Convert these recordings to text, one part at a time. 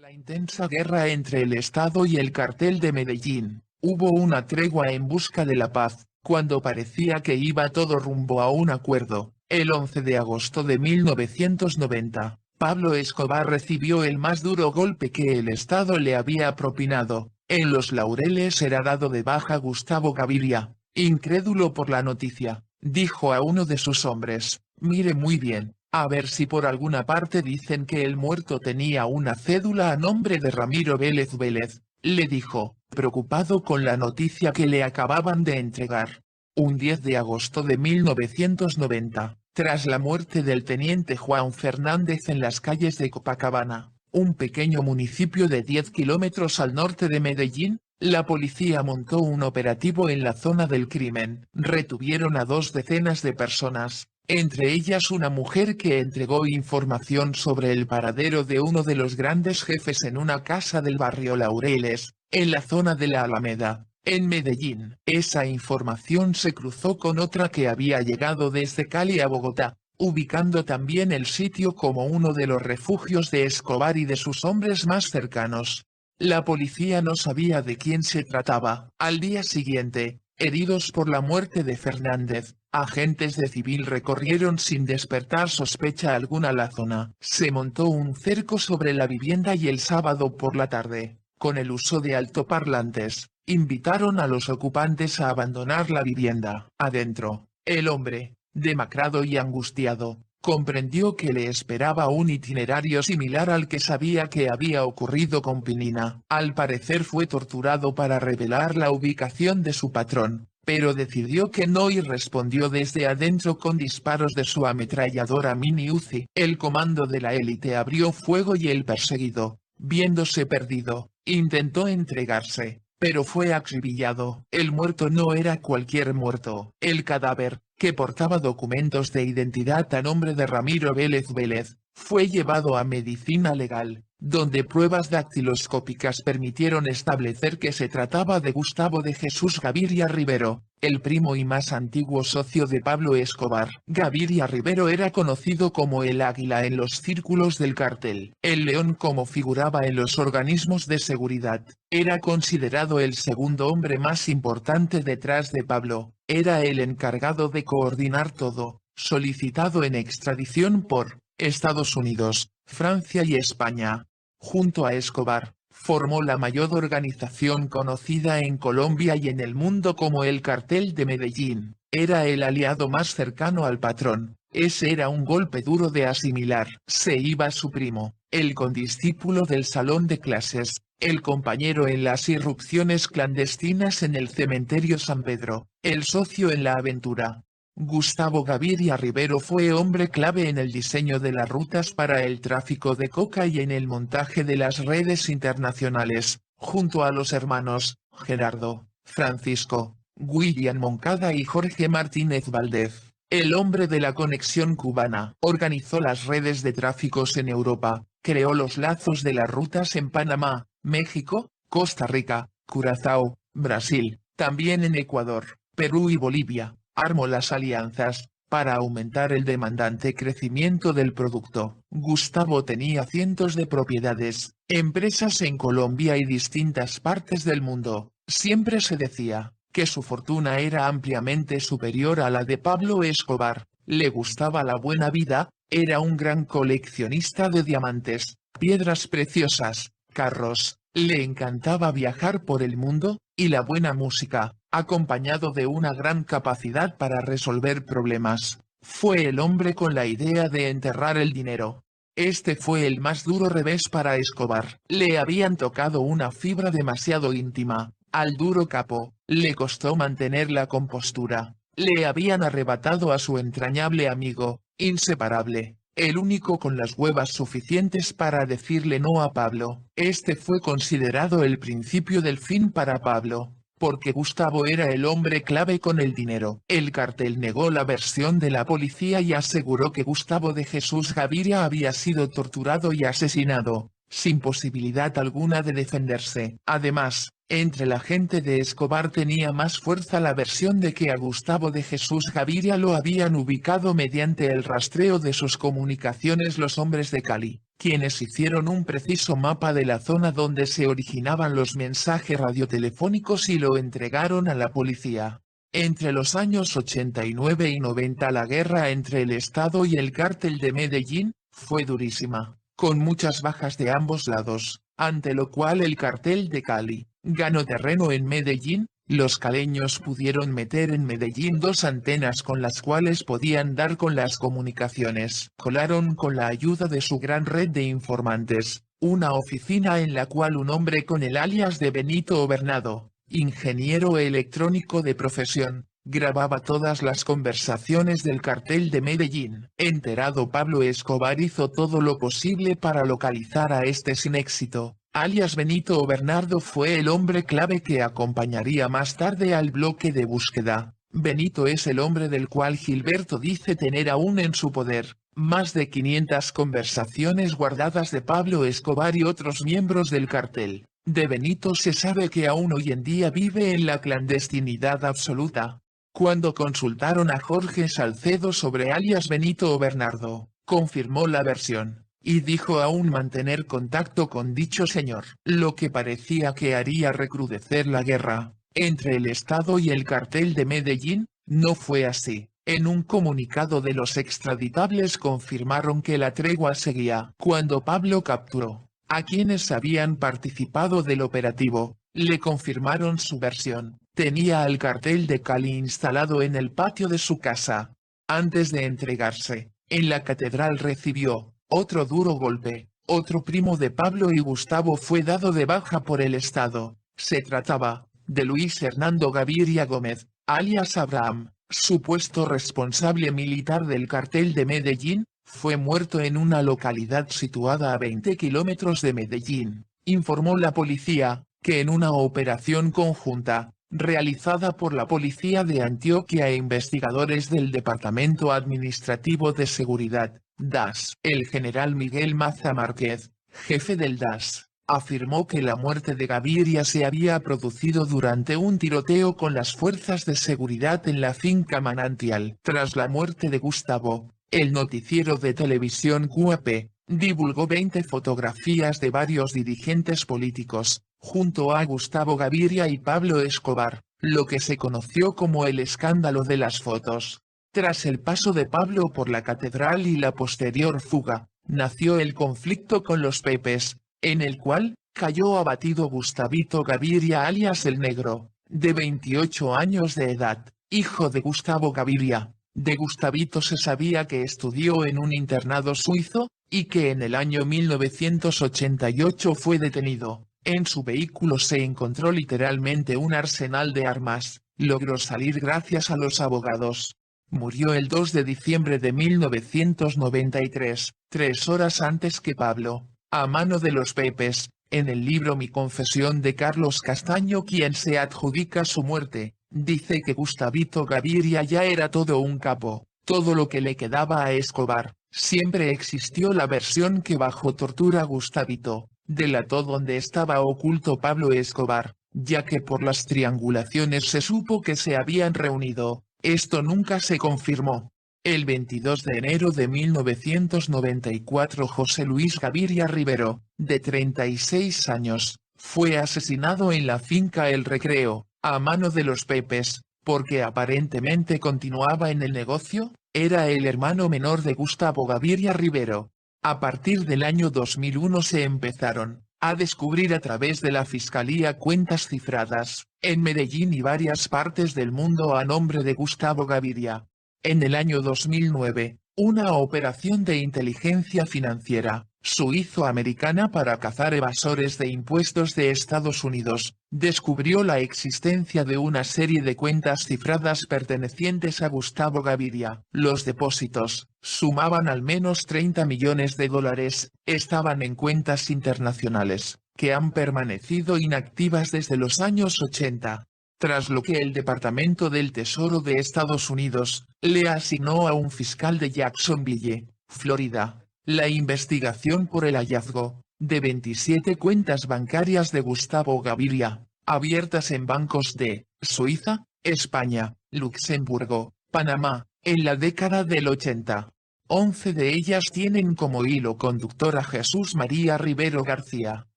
La intensa guerra entre el Estado y el cartel de Medellín. Hubo una tregua en busca de la paz, cuando parecía que iba todo rumbo a un acuerdo. El 11 de agosto de 1990, Pablo Escobar recibió el más duro golpe que el Estado le había propinado. En Los Laureles era dado de baja Gustavo Gaviria. Incrédulo por la noticia, dijo a uno de sus hombres: «Mire muy bien, a ver si por alguna parte dicen que el muerto tenía una cédula a nombre de Ramiro Vélez Vélez», le dijo, preocupado con la noticia que le acababan de entregar. Un 10 de agosto de 1990, tras la muerte del teniente Juan Fernández en las calles de Copacabana, un pequeño municipio de 10 kilómetros al norte de Medellín, la policía montó un operativo en la zona del crimen. Retuvieron a 2 decenas de personas, entre ellas una mujer que entregó información sobre el paradero de uno de los grandes jefes en una casa del barrio Laureles, en la zona de la Alameda, en Medellín. Esa información se cruzó con otra que había llegado desde Cali a Bogotá, ubicando también el sitio como uno de los refugios de Escobar y de sus hombres más cercanos. La policía no sabía de quién se trataba. Al día siguiente, heridos por la muerte de Fernández, agentes de civil recorrieron sin despertar sospecha alguna la zona. Se montó un cerco sobre la vivienda y el sábado por la tarde, con el uso de altoparlantes, invitaron a los ocupantes a abandonar la vivienda. Adentro, el hombre, demacrado y angustiado, comprendió que le esperaba un itinerario similar al que sabía que había ocurrido con Pinina. Al parecer fue torturado para revelar la ubicación de su patrón, pero decidió que no y respondió desde adentro con disparos de su ametralladora Mini Uzi. El comando de la élite abrió fuego y el perseguido, viéndose perdido, intentó entregarse, pero fue acribillado. El muerto no era cualquier muerto. El cadáver, que portaba documentos de identidad a nombre de Ramiro Vélez Vélez, fue llevado a medicina legal, donde pruebas dactiloscópicas permitieron establecer que se trataba de Gustavo de Jesús Gaviria Rivero, el primo y más antiguo socio de Pablo Escobar. Gaviria Rivero era conocido como el Águila en los círculos del cartel. El León, como figuraba en los organismos de seguridad, era considerado el segundo hombre más importante detrás de Pablo. Era el encargado de coordinar todo, solicitado en extradición por Estados Unidos, Francia y España. Junto a Escobar, formó la mayor organización conocida en Colombia y en el mundo como el Cartel de Medellín. Era el aliado más cercano al patrón. Ese era un golpe duro de asimilar. Se iba su primo, el condiscípulo del salón de clases, el compañero en las irrupciones clandestinas en el cementerio San Pedro, el socio en la aventura. Gustavo Gaviria Rivero fue hombre clave en el diseño de las rutas para el tráfico de coca y en el montaje de las redes internacionales, junto a los hermanos Gerardo, Francisco, William Moncada y Jorge Martínez Valdez. El hombre de la conexión cubana. Organizó las redes de tráficos en Europa, creó los lazos de las rutas en Panamá, México, Costa Rica, Curazao, Brasil, también en Ecuador, Perú y Bolivia. Armó las alianzas, para aumentar el demandante crecimiento del producto. Gustavo tenía cientos de propiedades, empresas en Colombia y distintas partes del mundo. Siempre se decía que su fortuna era ampliamente superior a la de Pablo Escobar. Le gustaba la buena vida, era un gran coleccionista de diamantes, piedras preciosas, carros, le encantaba viajar por el mundo, y la buena música, acompañado de una gran capacidad para resolver problemas. Fue el hombre con la idea de enterrar el dinero. Este fue el más duro revés para Escobar. Le habían tocado una fibra demasiado íntima. Al duro capo, le costó mantener la compostura. Le habían arrebatado a su entrañable amigo, inseparable, el único con las huevas suficientes para decirle no a Pablo. Este fue considerado el principio del fin para Pablo, porque Gustavo era el hombre clave con el dinero. El cartel negó la versión de la policía y aseguró que Gustavo de Jesús Gaviria había sido torturado y asesinado, sin posibilidad alguna de defenderse. Además, entre la gente de Escobar tenía más fuerza la versión de que a Gustavo de Jesús Gaviria lo habían ubicado mediante el rastreo de sus comunicaciones los hombres de Cali. quienes hicieron un preciso mapa de la zona donde se originaban los mensajes radiotelefónicos y lo entregaron a la policía. Entre los años 89 y 90 la guerra entre el Estado y el cártel de Medellín fue durísima, con muchas bajas de ambos lados, ante lo cual el cartel de Cali ganó terreno en Medellín. Los caleños pudieron meter en Medellín 2 antenas con las cuales podían dar con las comunicaciones. Colaron con la ayuda de su gran red de informantes, una oficina en la cual un hombre con el alias de Benito Bernardo, ingeniero electrónico de profesión, grababa todas las conversaciones del cartel de Medellín. Enterado Pablo Escobar hizo todo lo posible para localizar a este sin éxito. Alias Benito Bernardo fue el hombre clave que acompañaría más tarde al bloque de búsqueda. Benito es el hombre del cual Gilberto dice tener aún en su poder más de 500 conversaciones guardadas de Pablo Escobar y otros miembros del cartel. De Benito se sabe que aún hoy en día vive en la clandestinidad absoluta. Cuando consultaron a Jorge Salcedo sobre alias Benito Bernardo, confirmó la versión y dijo aún mantener contacto con dicho señor, lo que parecía que haría recrudecer la guerra entre el Estado y el cartel de Medellín. No fue así. En un comunicado de los extraditables confirmaron que la tregua seguía. Cuando Pablo capturó a quienes habían participado del operativo, le confirmaron su versión. Tenía al cartel de Cali instalado en el patio de su casa. Antes de entregarse, en la catedral recibió otro duro golpe. Otro primo de Pablo y Gustavo fue dado de baja por el Estado. Se trataba de Luis Hernando Gaviria Gómez, alias Abraham, supuesto responsable militar del cartel de Medellín. Fue muerto en una localidad situada a 20 kilómetros de Medellín, informó la policía, que en una operación conjunta, realizada por la Policía de Antioquia e investigadores del Departamento Administrativo de Seguridad, DAS. El general Miguel Maza Márquez, jefe del DAS, afirmó que la muerte de Gaviria se había producido durante un tiroteo con las fuerzas de seguridad en la finca Manantial. Tras la muerte de Gustavo, el noticiero de televisión QAP divulgó 20 fotografías de varios dirigentes políticos, junto a Gustavo Gaviria y Pablo Escobar, lo que se conoció como el escándalo de las fotos. Tras el paso de Pablo por la catedral y la posterior fuga, nació el conflicto con los Pepes, en el cual cayó abatido Gustavito Gaviria alias el Negro, de 28 años de edad, hijo de Gustavo Gaviria. De Gustavito se sabía que estudió en un internado suizo, y que en el año 1988 fue detenido. En su vehículo se encontró literalmente un arsenal de armas. Logró salir gracias a los abogados. Murió el 2 de diciembre de 1993, 3 horas antes que Pablo, a mano de los Pepes. En el libro Mi confesión de Carlos Castaño, quien se adjudica su muerte, dice que Gustavito Gaviria ya era todo un capo, todo lo que le quedaba a Escobar. Siempre existió la versión que bajo tortura Gustavito delató donde estaba oculto Pablo Escobar, ya que por las triangulaciones se supo que se habían reunido. Esto nunca se confirmó. El 22 de enero de 1994 José Luis Gaviria Rivero, de 36 años, fue asesinado en la finca El Recreo, a mano de los Pepes, porque aparentemente continuaba en el negocio. Era el hermano menor de Gustavo Gaviria Rivero. A partir del año 2001 se empezaron a descubrir a través de la Fiscalía cuentas cifradas, en Medellín y varias partes del mundo a nombre de Gustavo Gaviria. En el año 2009, una operación de inteligencia financiera suizo-americana para cazar evasores de impuestos de Estados Unidos, descubrió la existencia de una serie de cuentas cifradas pertenecientes a Gustavo Gaviria. Los depósitos sumaban al menos 30 millones de dólares, estaban en cuentas internacionales, que han permanecido inactivas desde los años 80. Tras lo que el Departamento del Tesoro de Estados Unidos le asignó a un fiscal de Jacksonville, Florida, la investigación por el hallazgo de 27 cuentas bancarias de Gustavo Gaviria, abiertas en bancos de Suiza, España, Luxemburgo, Panamá, en la década del 80. 11 de ellas tienen como hilo conductor a Jesús María Rivero García,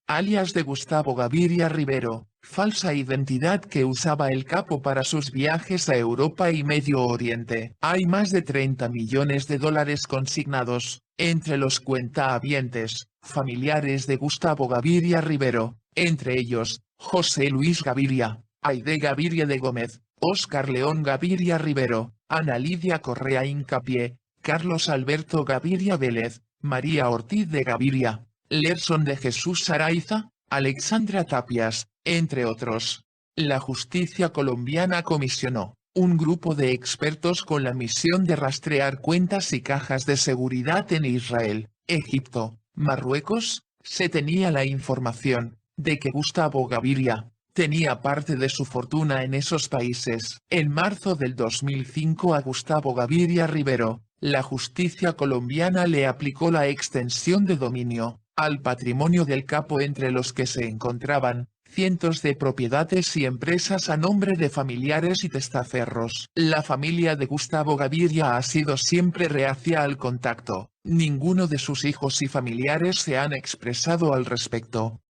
alias de Gustavo Gaviria Rivero, falsa identidad que usaba el capo para sus viajes a Europa y Medio Oriente. Hay más de 30 millones de dólares consignados, entre los cuentahabientes, familiares de Gustavo Gaviria Rivero, entre ellos, José Luis Gaviria, Aide Gaviria de Gómez, Óscar León Gaviria Rivero, Ana Lidia Correa Hincapié, Carlos Alberto Gaviria Vélez, María Ortiz de Gaviria, Lerson de Jesús Araiza, Alexandra Tapias, entre otros. La justicia colombiana comisionó un grupo de expertos con la misión de rastrear cuentas y cajas de seguridad en Israel, Egipto, Marruecos. Se tenía la información de que Gustavo Gaviria tenía parte de su fortuna en esos países. En marzo del 2005 a Gustavo Gaviria Rivero, la justicia colombiana le aplicó la extensión de dominio al patrimonio del capo, entre los que se encontraban cientos de propiedades y empresas a nombre de familiares y testaferros. La familia de Gustavo Gaviria ha sido siempre reacia al contacto. Ninguno de sus hijos y familiares se han expresado al respecto.